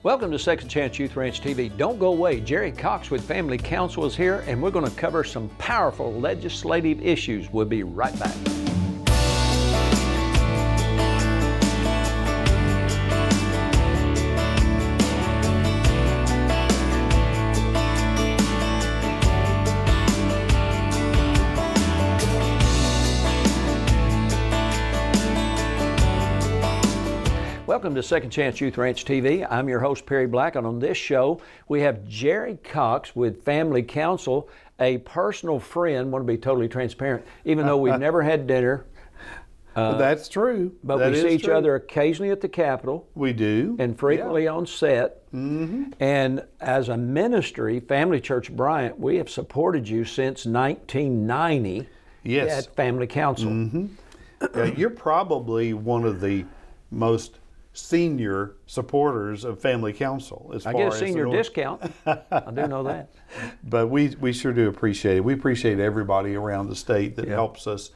Welcome to Second Chance Youth Ranch TV. Don't go away. Jerry Cox with Family Council is here, and we're going to cover some powerful legislative issues. We'll be right back. Welcome to Second Chance Youth Ranch TV. I'm your host, Perry Black, and on this show, we have Jerry Cox with Family Council, a personal friend. Want to be totally transparent, even though we've never had dinner. That's true. But that we see each true. other occasionally at the Capitol. We do. And frequently on set. Mm-hmm. And as a ministry, Family Church Bryant, we have supported you since 1990 Yes. at Family Council. Mm-hmm. You're probably one of the most senior supporters of Family Council. I get a senior discount. I do know that. But we sure do appreciate it. We appreciate everybody around the state that helps us.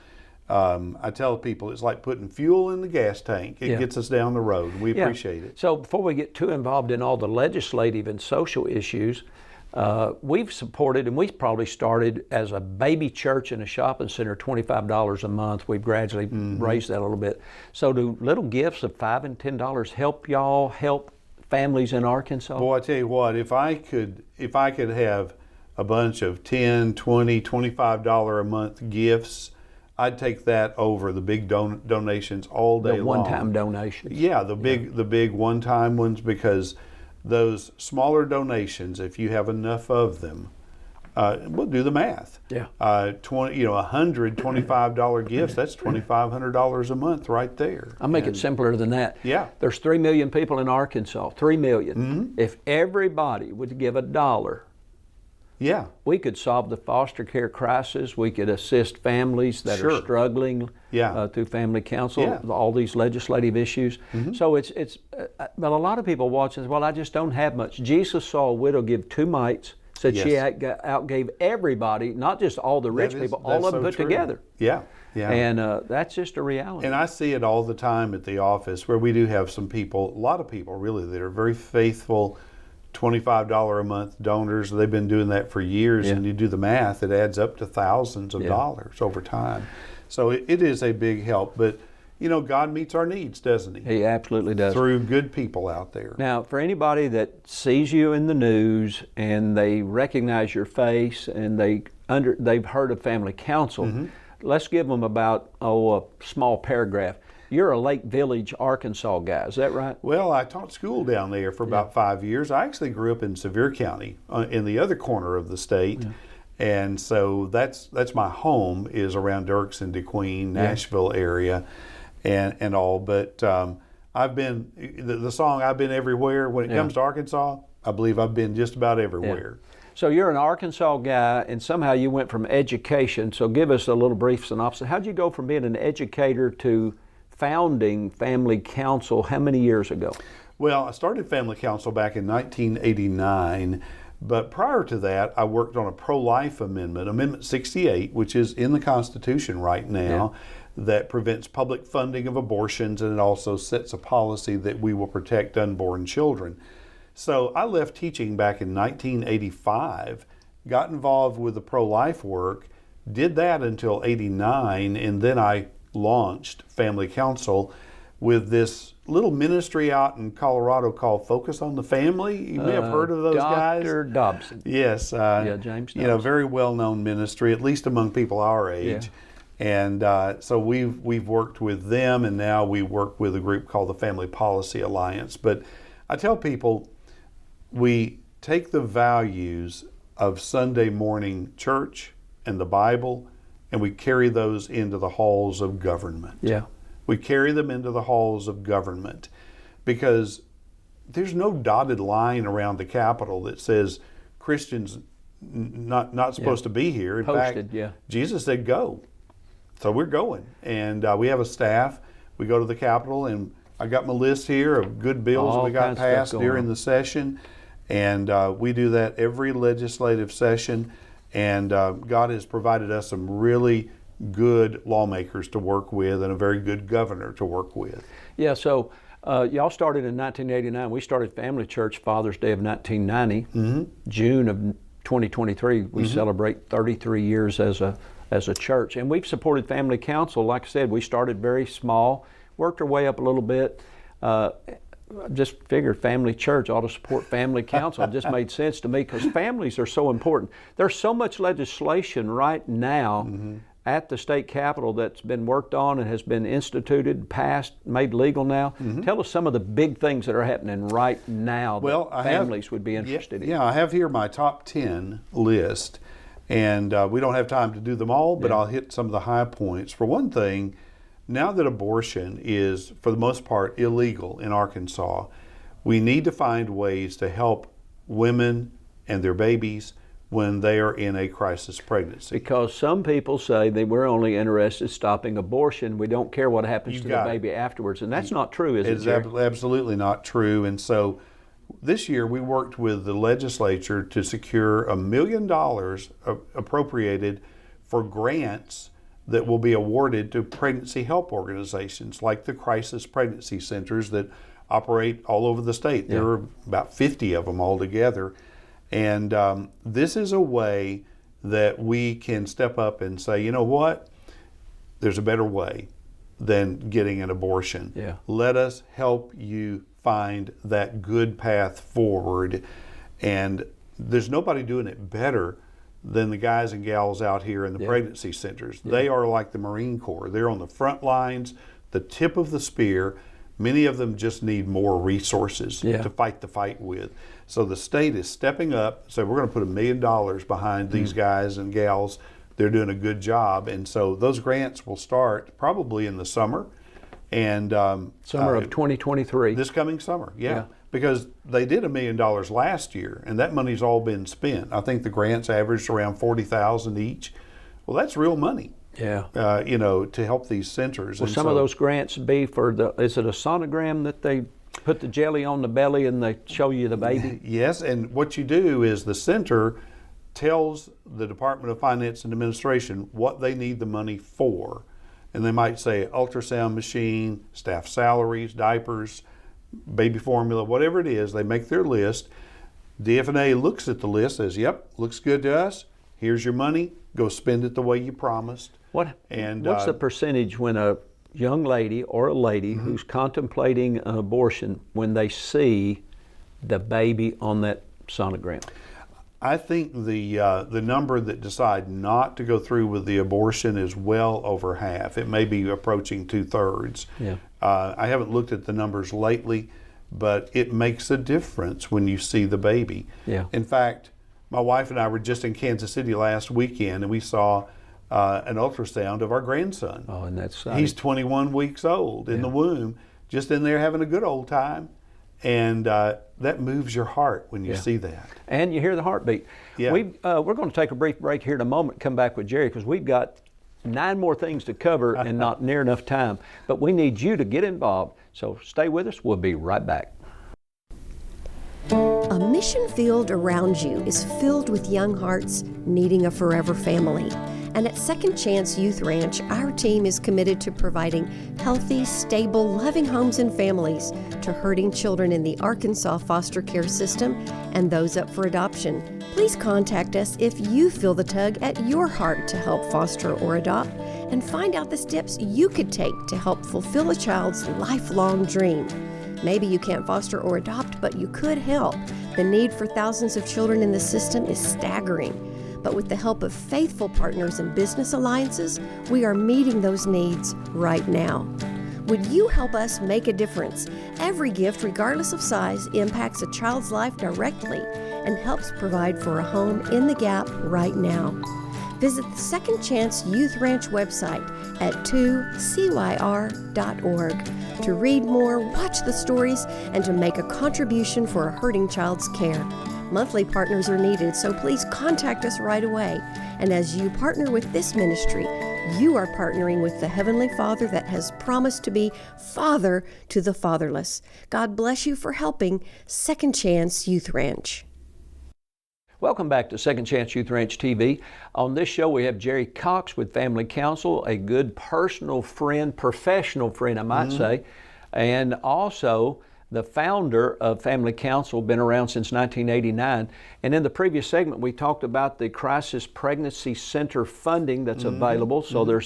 I tell people it's like putting fuel in the gas tank. It gets us down the road. We appreciate it. So before we get too involved in all the legislative and social issues, we've supported, and we probably started as a baby church in a shopping center, $25 a month. We've gradually raised that a little bit. So do little gifts of $5 and $10 help y'all help families in Arkansas? Boy, I tell you what, if I could have a bunch of $10, $20, $25 a month gifts, I'd take that over the big donations all day long. The one-time donations. Yeah, the big one-time ones, because those smaller donations, if you have enough of them, we'll do the math. Yeah. $125 gifts, that's $2,500 a month right there. I'll make it simpler than that. Yeah. There's 3 million people in Arkansas, 3 million. If everybody would give $1, Yeah. we could solve the foster care crisis. We could assist families that are struggling through Family Council, all these legislative issues. So it's but a lot of people watch and say, well, I just don't have much. Jesus saw a widow give 2 mites, said she outgave everybody, not just all the rich people, all of them put together. Yeah. Yeah. And that's just a reality. And I see it all the time at the office, where we do have some people, a lot of people really, that are very faithful $25 a month donors. They've been doing that for years, and you do the math, it adds up to thousands of dollars over time. So it is a big help. But you know, God meets our needs, doesn't He? He absolutely does. Through good people out there. Now, for anybody that sees you in the news and they recognize your face and they've heard of Family Council, let's give them about a small paragraph. You're a Lake Village, Arkansas guy, is that right? Well, I taught school down there for about 5 years. I actually grew up in Sevier County, in the other corner of the state. And so that's my home, is around Dirksen, DeQueen, Nashville area and all. But I've been, the song I've been everywhere, when it comes to Arkansas, I believe I've been just about everywhere. So you're an Arkansas guy, and somehow you went from education. So give us a little brief synopsis. How'd you go from being an educator to founding Family Council how many years ago? Well, I started Family Council back in 1989, but prior to that, I worked on a pro-life amendment, Amendment 68, which is in the Constitution right now, that prevents public funding of abortions, and it also sets a policy that we will protect unborn children. So I left teaching back in 1985, got involved with the pro-life work, did that until 89, and then I launched Family Council with this little ministry out in Colorado called Focus on the Family. You may have heard of those guys. Dr. Dobson. Yes. James Dobson. You know, very well-known ministry, at least among people our age. And so we've worked with them, and now we work with a group called the Family Policy Alliance. But I tell people, we take the values of Sunday morning church and the Bible, and we carry those into the halls of government. Yeah. We carry them into the halls of government, because there's no dotted line around the Capitol that says Christians not supposed to be here. In Posted, fact, Jesus said go. So we're going. And we have a staff. We go to the Capitol, and I got my list here of good bills we got passed during the session. And we do that every legislative session. And God has provided us some really good lawmakers to work with, and a very good governor to work with. Yeah, so Y'all started in 1989. We started Family Church Father's Day of 1990. June of 2023, we celebrate 33 years as a church. And we've supported Family Council. Like I said, we started very small, worked our way up a little bit. Just figured Family Church ought to support Family Council. It just made sense to me because families are so important. There's so much legislation right now at the state capitol that's been worked on and has been instituted, passed, made legal now. Tell us some of the big things that are happening right now that families would be interested in. Yeah, I have here my top 10 list, and we don't have time to do them all, but I'll hit some of the high points. For one thing, now that abortion is, for the most part, illegal in Arkansas, we need to find ways to help women and their babies when they are in a crisis pregnancy. Because some people say that we're only interested in stopping abortion. We don't care what happens to the baby afterwards. And that's not true, is it, Jerry? It's absolutely not true. And so this year we worked with the legislature to secure $1 million appropriated for grants that will be awarded to pregnancy help organizations like the crisis pregnancy centers that operate all over the state. There are about 50 of them altogether. And this is a way that we can step up and say, you know what, there's a better way than getting an abortion. Let us help you find that good path forward. And there's nobody doing it better than the guys and gals out here in the pregnancy centers. They are like the Marine Corps. They're on the front lines, the tip of the spear. Many of them just need more resources to fight the fight with. So the state is stepping up. So we're going to put $1 million behind these guys and gals. They're doing a good job. And so those grants will start probably in the summer. And summer of 2023. This coming summer, because they did $1 million last year, and that money's all been spent. I think the grants averaged around $40,000 each. Well, that's real money. To help these centers. Will some of those grants be for is it a sonogram that they put the jelly on the belly and they show you the baby? Yes, and what you do is the center tells the Department of Finance and Administration what they need the money for. And they might say ultrasound machine, staff salaries, diapers, baby formula, whatever it is. They make their list. DFNA looks at the list, says, yep, looks good to us. Here's your money. Go spend it the way you promised. What's the percentage when a young lady or a lady who's contemplating an abortion, when they see the baby on that sonogram? I think the number that decide not to go through with the abortion is well over half. It may be approaching 2/3. I haven't looked at the numbers lately, but it makes a difference when you see the baby. In fact, my wife and I were just in Kansas City last weekend, and we saw an ultrasound of our grandson. Oh, and that's He's 21 weeks old in the womb, just in there having a good old time. And that moves your heart when you see that. And you hear the heartbeat. We're going to take a brief break here in a moment, come back with Jerry, because we've got 9 more things to cover and not near enough time. But we need you to get involved. So stay with us. We'll be right back. A mission field around you is filled with young hearts needing a forever family. And at Second Chance Youth Ranch, our team is committed to providing healthy, stable, loving homes and families to hurting children in the Arkansas foster care system and those up for adoption. Please contact us if you feel the tug at your heart to help foster or adopt, and find out the steps you could take to help fulfill a child's lifelong dream. Maybe you can't foster or adopt, but you could help. The need for thousands of children in the system is staggering. But with the help of faithful partners and business alliances, we are meeting those needs right now. Would you help us make a difference? Every gift, regardless of size, impacts a child's life directly and helps provide for a home in the gap right now. Visit the Second Chance Youth Ranch website at 2CYR.org to read more, watch the stories, and to make a contribution for a hurting child's care. Monthly partners are needed, so please contact us right away. And as you partner with this ministry, you are partnering with the Heavenly Father that has promised to be Father to the fatherless. God bless you for helping Second Chance Youth Ranch. Welcome back to Second Chance Youth Ranch TV. On this show, we have Jerry Cox with Family Council, a good personal friend, professional friend, I might say, And also, the founder of Family Council, been around since 1989. And in the previous segment, we talked about the Crisis Pregnancy Center funding that's available. So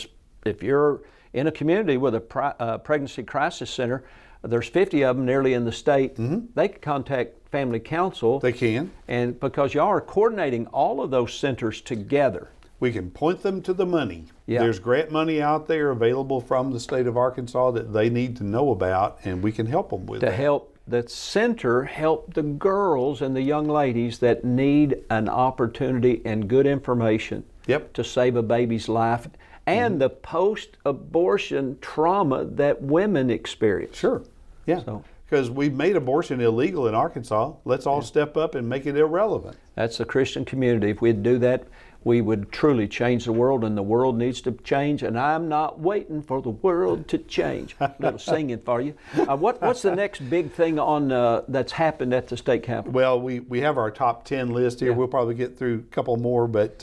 if you're in a community with a pregnancy crisis center, there's 50 of them nearly in the state. They can contact Family Council. They can. And because y'all are coordinating all of those centers together. We can point them to the money. Yeah. There's grant money out there available from the state of Arkansas that they need to know about, and we can help them with that. To help the center help the girls and the young ladies that need an opportunity and good information to save a baby's life, and the post-abortion trauma that women experience. Sure. Yeah. Because we've made abortion illegal in Arkansas. Let's all step up and make it irrelevant. That's the Christian community. If we'd do that, we would truly change the world, and the world needs to change, and I'm not waiting for the world to change. A little singing for you. What's the next big thing on that's happened at the state capitol? Well, we have our top 10 list here. We'll probably get through a couple more, but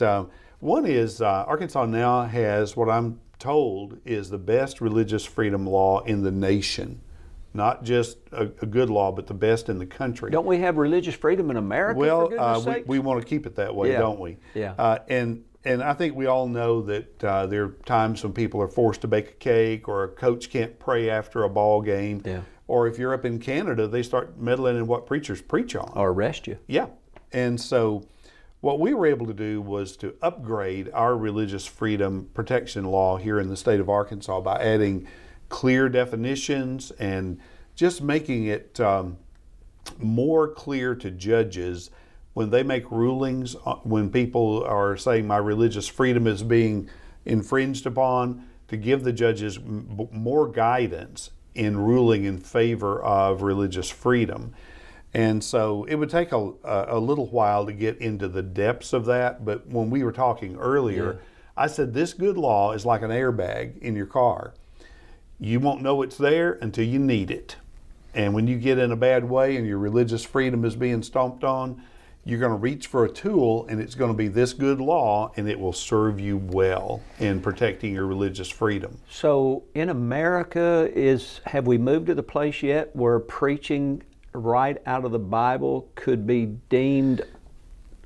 one is Arkansas now has what I'm told is the best religious freedom law in the nation. Not just a good law, but the best in the country. Don't we have religious freedom in America? Well, we want to keep it that way, don't we? Yeah. And I think we all know that there are times when people are forced to bake a cake, or a coach can't pray after a ball game. Yeah. Or if you're up in Canada, they start meddling in what preachers preach on. Or arrest you. Yeah. And so what we were able to do was to upgrade our religious freedom protection law here in the state of Arkansas by adding clear definitions and just making it more clear to judges when they make rulings, when people are saying my religious freedom is being infringed upon, to give the judges more guidance in ruling in favor of religious freedom. And so it would take a little while to get into the depths of that, but when we were talking earlier, I said this good law is like an airbag in your car. You won't know it's there until you need it. And when you get in a bad way and your religious freedom is being stomped on, you're going to reach for a tool, and it's going to be this good law, and it will serve you well in protecting your religious freedom. So in America, have we moved to the place yet where preaching right out of the Bible could be deemed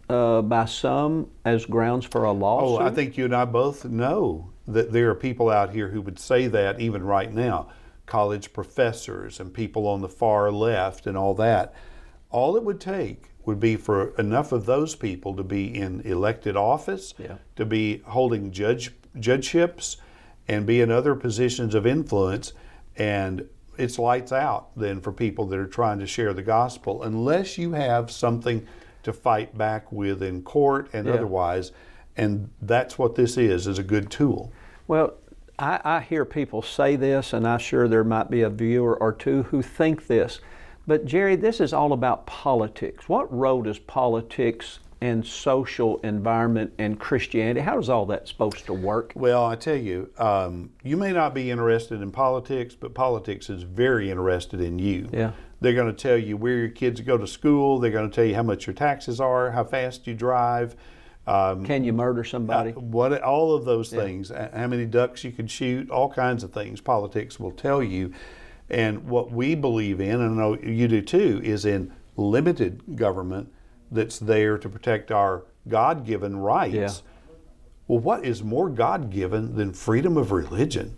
by some as grounds for a lawsuit? Oh, I think you and I both know that there are people out here who would say that even right now. College professors and people on the far left and all that. All it would take would be for enough of those people to be in elected office, to be holding judgeships, and be in other positions of influence, and it's lights out then for people that are trying to share the gospel, unless you have something to fight back with in court and otherwise. And that's what this is a good tool. Well, I hear people say this, and I'm sure there might be a viewer or two who think this. But Jerry, this is all about politics. What role does politics and social environment and Christianity, how is all that supposed to work? Well, I tell you, you may not be interested in politics, but politics is very interested in you. Yeah. They're going to tell you where your kids go to school. They're going to tell you how much your taxes are, how fast you drive. Can you murder somebody? All of those things, how many ducks you can shoot, all kinds of things politics will tell you. And what we believe in, and I know you do too, is in limited government that's there to protect our God-given rights. Yeah. Well, what is more God-given than freedom of religion?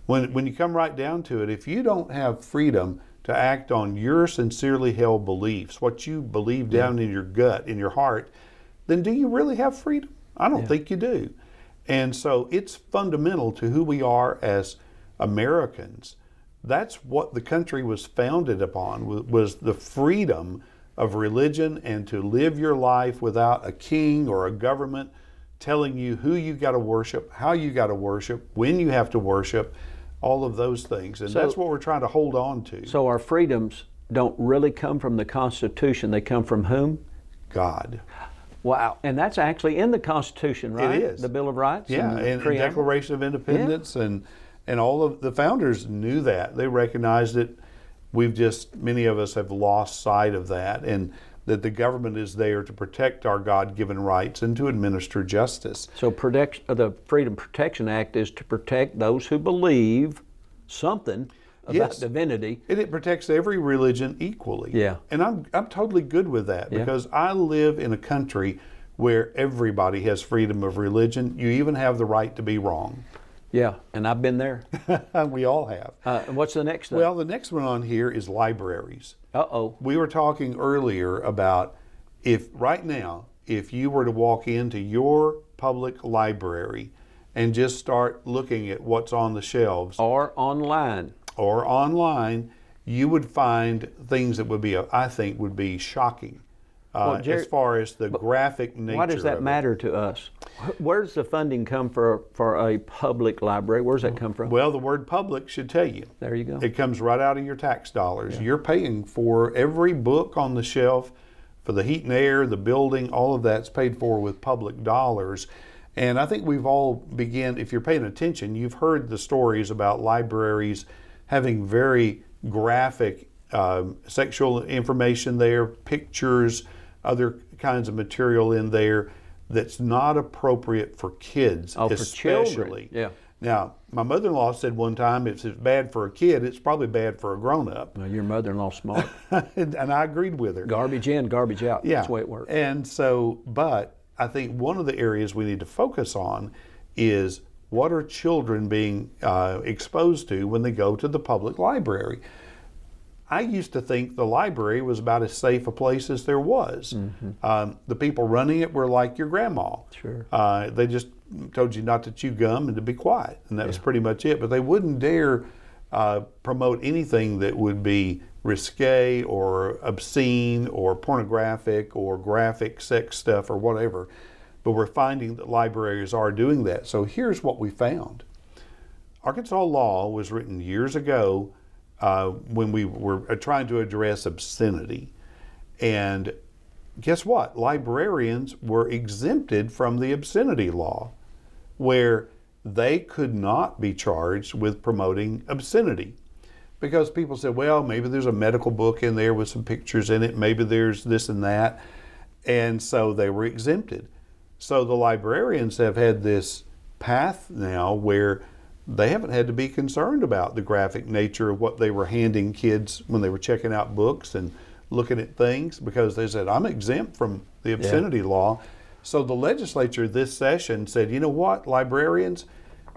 When you come right down to it, if you don't have freedom to act on your sincerely held beliefs, what you believe down in your gut, in your heart, then do you really have freedom? I don't think you do. And so it's fundamental to who we are as Americans. That's what the country was founded upon, was the freedom of religion, and to live your life without a king or a government telling you who you got to worship, how you got to worship, when you have to worship, all of those things. And that's what we're trying to hold on to. So our freedoms don't really come from the Constitution. They come from whom? God. Wow. And that's actually in the Constitution, right? It is. The Bill of Rights? Yeah, and the Declaration of Independence. And all of the founders knew that. They recognized it. Many of us have lost sight of that, and that the government is there to protect our God-given rights and to administer justice. So the Freedom Protection Act is to protect those who believe something about divinity. And it protects every religion equally. Yeah. And I'm totally good with that because I live in a country where everybody has freedom of religion. You even have the right to be wrong. Yeah, and I've been there. We all have. And what's the next one? Well, the next one on here is libraries. Uh-oh. We were talking earlier about if you were to walk into your public library and just start looking at what's on the shelves. Or online. You would find things that I think would be shocking. Well, Jerry, as far as the graphic nature. Why does that matter to us? Where does the funding come for a public library? Where does that come from? Well, the word public should tell you. There you go. It comes right out of your tax dollars. Yeah. You're paying for every book on the shelf, for the heat and air, the building, all of that's paid for with public dollars. And I think we've all if you're paying attention, you've heard the stories about libraries having very graphic sexual information there, pictures, other kinds of material in there that's not appropriate for kids, especially. For children. Yeah. Now, my mother-in-law said one time, if it's bad for a kid, it's probably bad for a grown-up. Well, your mother-in-law's smart. And I agreed with her. Garbage in, garbage out. Yeah. That's the way it works. And so, but I think one of the areas we need to focus on is what are children being exposed to when they go to the public library. I used to think the library was about as safe a place as there was. Mm-hmm. The people running it were like your grandma. Sure. They just told you not to chew gum and to be quiet, and that was pretty much it. But they wouldn't dare promote anything that would be risque or obscene or pornographic or graphic sex stuff or whatever. But we're finding that libraries are doing that. So here's what we found. Arkansas law was written years ago when we were trying to address obscenity. And guess what? Librarians were exempted from the obscenity law, where they could not be charged with promoting obscenity. Because people said, well, maybe there's a medical book in there with some pictures in it, maybe there's this and that. And so they were exempted. So the librarians have had this path now where they haven't had to be concerned about the graphic nature of what they were handing kids when they were checking out books and looking at things, because they said, I'm exempt from the obscenity law. So the legislature this session said, you know what, librarians,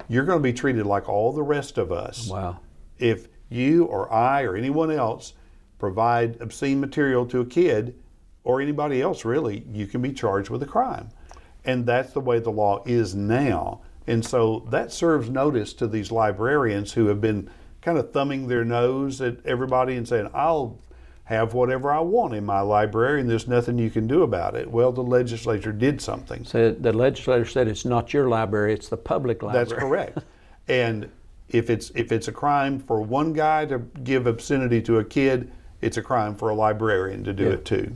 you're going to be treated like all the rest of us. Wow. If you or I or anyone else provide obscene material to a kid, or anybody else really, you can be charged with a crime. And that's the way the law is now. And so that serves notice to these librarians who have been kind of thumbing their nose at everybody and saying, I'll have whatever I want in my library and there's nothing you can do about it. Well, the legislature did something. So the legislature said it's not your library, it's the public library. That's correct. And if it's a crime for one guy to give obscenity to a kid, it's a crime for a librarian to do it too.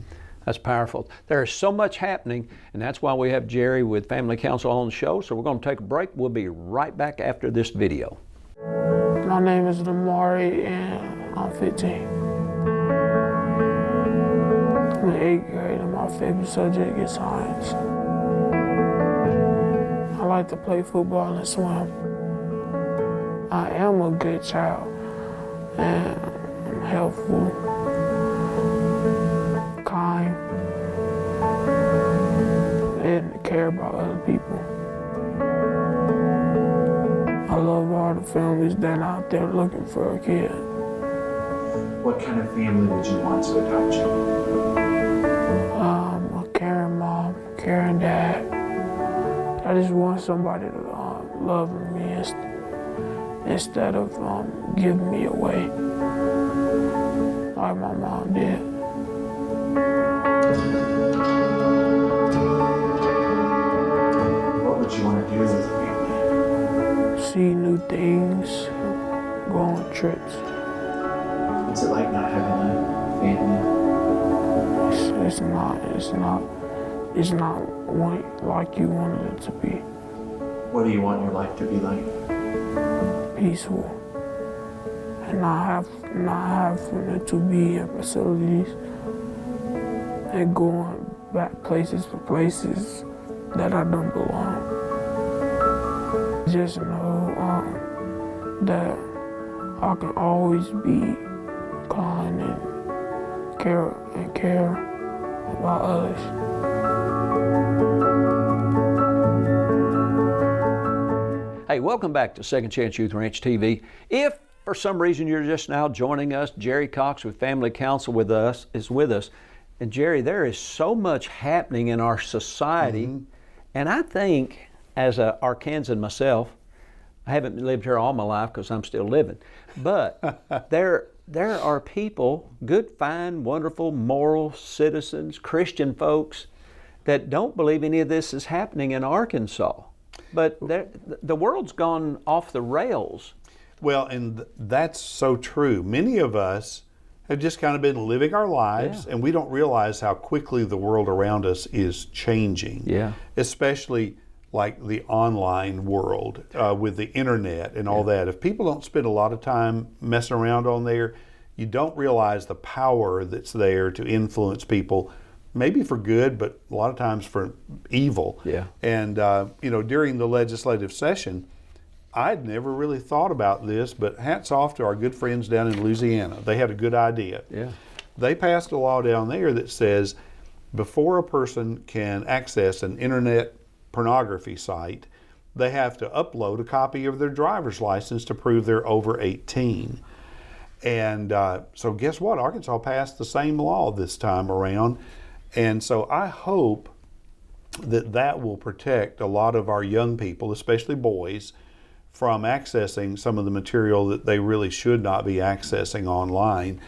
That's powerful. There is so much happening, and that's why we have Jerry with Family Council on the show. So we're going to take a break. We'll be right back after this video. My name is Damari, and I'm 15. I'm in 8th grade, and my favorite subject is science. I like to play football and swim. I am a good child, and I'm helpful, kind, and care about other people. I love all the families that are out there looking for a kid. What kind of family would you want to adopt you? A caring mom, caring dad. I just want somebody to love me instead of giving me away like my mom did. What would you want to do as a family? See new things, go on trips. What's it like not having a family? It's not like you wanted it to be. What do you want your life to be like? Peaceful, and not having to be in facilities and going back places to places that I don't belong. Just know that I can always be kind and care about others. Hey, welcome back to Second Chance Youth Ranch TV. If for some reason you're just now joining us, Jerry Cox with Family Counsel is with us. And Jerry, there is so much happening in our society, and I think as a Arkansan myself, I haven't lived here all my life because I'm still living, but there are people, good, fine, wonderful, moral citizens, Christian folks, that don't believe any of this is happening in Arkansas. But the world's gone off the rails. Well, and that's so true. Many of us have just kind of been living our lives, and we don't realize how quickly the world around us is changing. Yeah. Especially like the online world with the internet and all that. If people don't spend a lot of time messing around on there, you don't realize the power that's there to influence people, maybe for good, but a lot of times for evil. Yeah. And during the legislative session, I'd never really thought about this, but hats off to our good friends down in Louisiana. They had a good idea. Yeah. They passed a law down there that says before a person can access an internet pornography site, they have to upload a copy of their driver's license to prove they're over 18. And so guess what? Arkansas passed the same law this time around. And so I hope that will protect a lot of our young people, especially boys, from accessing some of the material that they really should not be accessing online.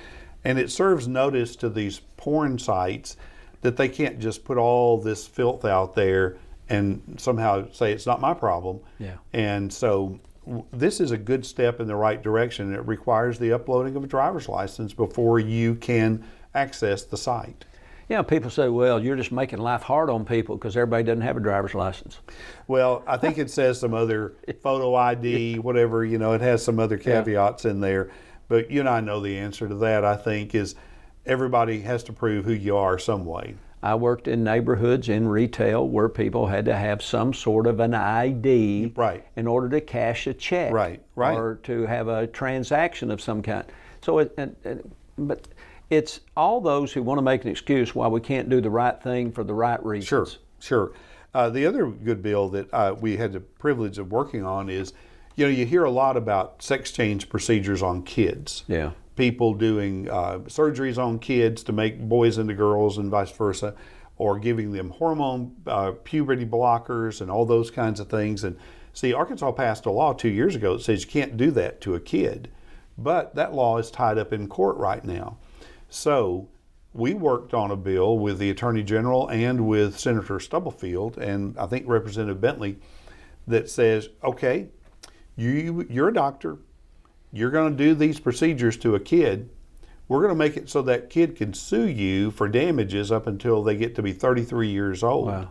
And it serves notice to these porn sites that they can't just put all this filth out there and somehow say it's not my problem. Yeah. And so this is a good step in the right direction. It requires the uploading of a driver's license before you can access the site. Yeah, people say, well, you're just making life hard on people because everybody doesn't have a driver's license. Well, I think it says some other photo ID, whatever, it has some other caveats in there. But you and I know the answer to that, I think, is everybody has to prove who you are some way. I worked in neighborhoods in retail where people had to have some sort of an ID in order to cash a check or to have a transaction of some kind. So, but it's all those who want to make an excuse why we can't do the right thing for the right reasons. Sure. The other good bill that we had the privilege of working on is, you hear a lot about sex change procedures on kids. Yeah. People doing surgeries on kids to make boys into girls and vice versa, or giving them hormone puberty blockers and all those kinds of things. And see, Arkansas passed a law 2 years ago that says you can't do that to a kid, but that law is tied up in court right now. So we worked on a bill with the Attorney General and with Senator Stubblefield and I think Representative Bentley that says, okay, you're a doctor, you're going to do these procedures to a kid. We're going to make it so that kid can sue you for damages up until they get to be 33 years old. Wow.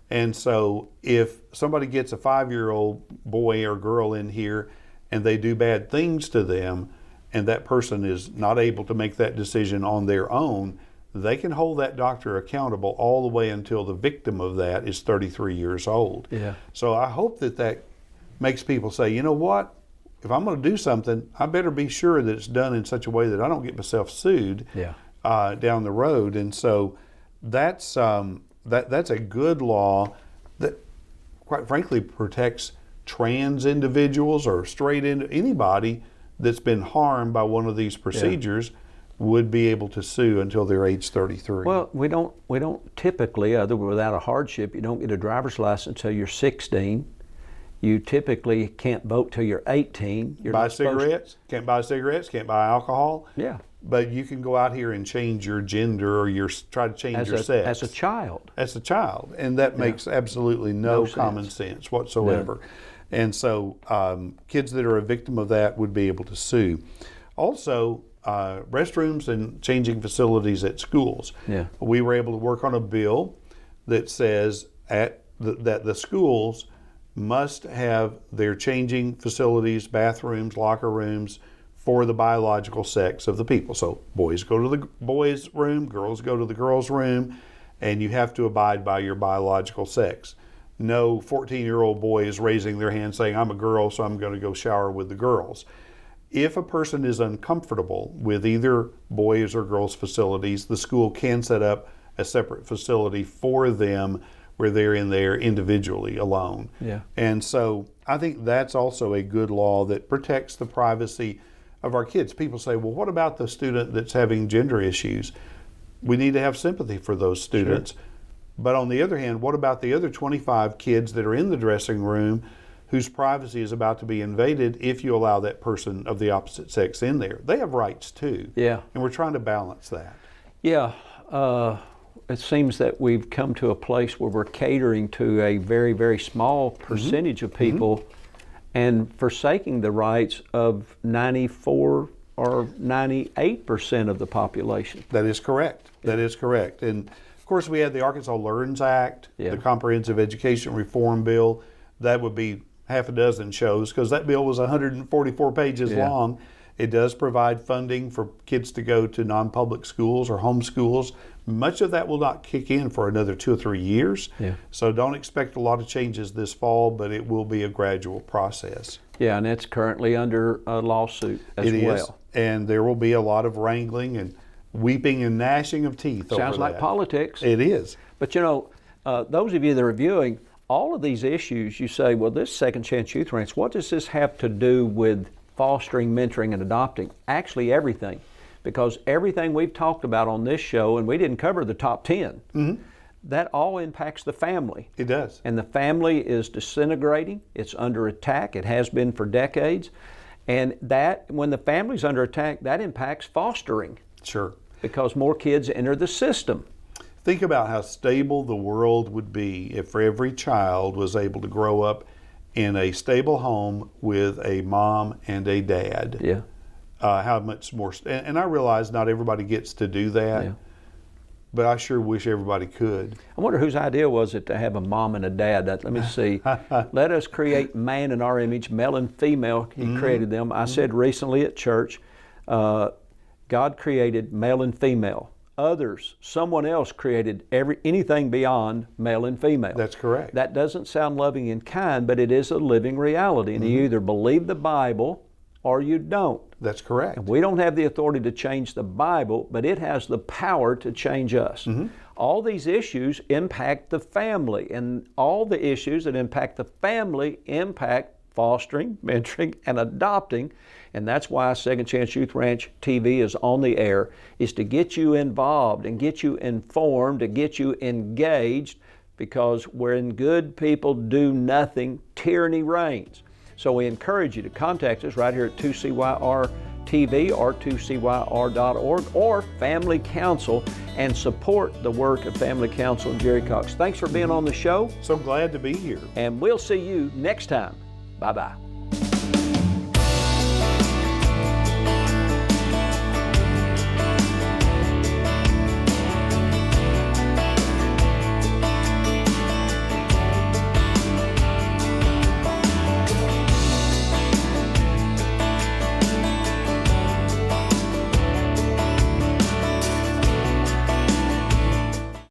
And so if somebody gets a 5-year-old boy or girl in here and they do bad things to them, and that person is not able to make that decision on their own, they can hold that doctor accountable all the way until the victim of that is 33 years old. Yeah. So I hope that makes people say, you know what, if I'm going to do something, I better be sure that it's done in such a way that I don't get myself sued down the road. And so that's a good law that, quite frankly, protects trans individuals or anybody that's been harmed by one of these procedures would be able to sue until they're age 33. Well, we don't typically, other without a hardship, you don't get a driver's license until you're 16. You typically can't vote till you're 18. You're buy cigarettes, can't buy cigarettes, can't buy alcohol. Yeah. But you can go out here and change your gender or try to change your sex. As a child. As a child. And that makes absolutely no common sense whatsoever. No. And so kids that are a victim of that would be able to sue. Also, restrooms and changing facilities at schools. Yeah. We were able to work on a bill that says that the schools must have their changing facilities, bathrooms, locker rooms for the biological sex of the people. So boys go to the boys' room, girls go to the girls' room, and you have to abide by your biological sex. No 14-year-old boy is raising their hand saying, I'm a girl, so I'm going to go shower with the girls. If a person is uncomfortable with either boys or girls facilities, the school can set up a separate facility for them where they're in there individually alone. Yeah. And so I think that's also a good law that protects the privacy of our kids. People say, well, what about the student that's having gender issues? We need to have sympathy for those students. Sure. But on the other hand, what about the other 25 kids that are in the dressing room whose privacy is about to be invaded if you allow that person of the opposite sex in there? They have rights too. Yeah. And we're trying to balance that. Yeah. It seems that we've come to a place where we're catering to a very, very small percentage of people and forsaking the rights of 94 or 98% of the population. That is correct. That is correct. And of course, we had the Arkansas Learns Act, the Comprehensive Education Reform Bill. That would be half a dozen shows because that bill was 144 pages long. It does provide funding for kids to go to non-public schools or home schools. Much of that will not kick in for another 2 or 3 years. Yeah. So don't expect a lot of changes this fall, but it will be a gradual process. Yeah, and it's currently under a lawsuit as well. It is, and there will be a lot of wrangling and weeping and gnashing of teeth over that. Sounds like politics. It is. But you know, those of you that are viewing, all of these issues, you say, well, this Second Chance Youth Ranch, what does this have to do with fostering, mentoring, and adopting? Actually, everything. Because everything we've talked about on this show, and we didn't cover the top 10, that all impacts the family. It does. And the family is disintegrating. It's under attack. It has been for decades. And that, when the family's under attack, that impacts fostering. Sure. Because more kids enter the system. Think about how stable the world would be if every child was able to grow up in a stable home with a mom and a dad. Yeah. How much more, and I realize not everybody gets to do that, but I sure wish everybody could. I wonder whose idea was it to have a mom and a dad? Let me see. Let us create man in our image, male and female. He created them. I said recently at church, God created male and female. Others, someone else created anything beyond male and female. That's correct. That doesn't sound loving and kind, but it is a living reality. And you either believe the Bible or you don't. That's correct. And we don't have the authority to change the Bible, but it has the power to change us. All these issues impact the family, and all the issues that impact the family impact fostering, mentoring, and adopting. And that's why Second Chance Youth Ranch TV is on the air, is to get you involved and get you informed, to get you engaged, because when good people do nothing, tyranny reigns. So we encourage you to contact us right here at 2CYR-TV or 2CYR.org or Family Council and support the work of Family Council and Jerry Cox. Thanks for being on the show. So glad to be here. And we'll see you next time. Bye-bye.